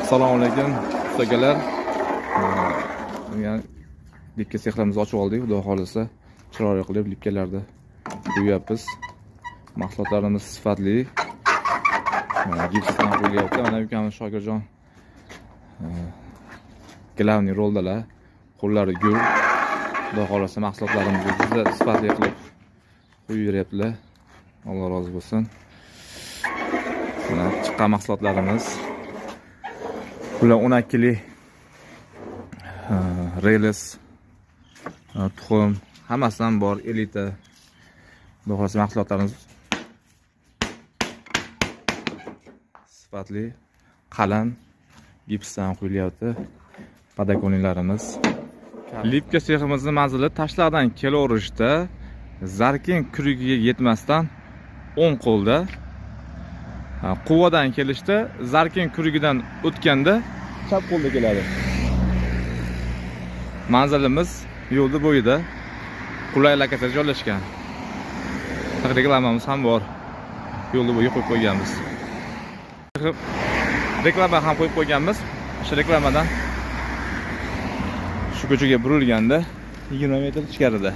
Assalomu alaykum ustakalar. Yani lipka sexlarimizni ochib oldik. Xudo xolisa chiroyli qilib lipkalarni qo'yapmiz. Mahsulotlarimiz sifatli. Gipsdan qo'yilyapti. Mana ukamiz Shokirjon glavniy roldalar. Qo'llari gul. Xudo xolisa mahsulotlarimizni juda sifatli qilib qo'yib beryaptilar. Alloh rozi bo'lsin. Mana chiqqan mahsulotlarimiz. Bular 12 lik relis, tuxum, hammasidan bor, elita. Xudo mahsulotlarimiz sifatli, qalin, gipsdan qo'yilyapti. Padakonlarimiz. Lipka seximizning manzili Tashlardan kelaverishda Zarkin kurigiga yetmasdan 10 qo'lda. Quvadan kelishda Zarkin kurigidan o'tganda chap qo'lda keladi. Manzilimiz yo'lda bo'yida, qulay lokatda joylashgan. Reklamamiz ham bor. Yo'lda bo'yi qo'yib qo'yganmiz. Reklama ham qo'yib qo'yganmiz. O'sha reklamadan shu ko'chaga burilganda 20 metr ichkarida.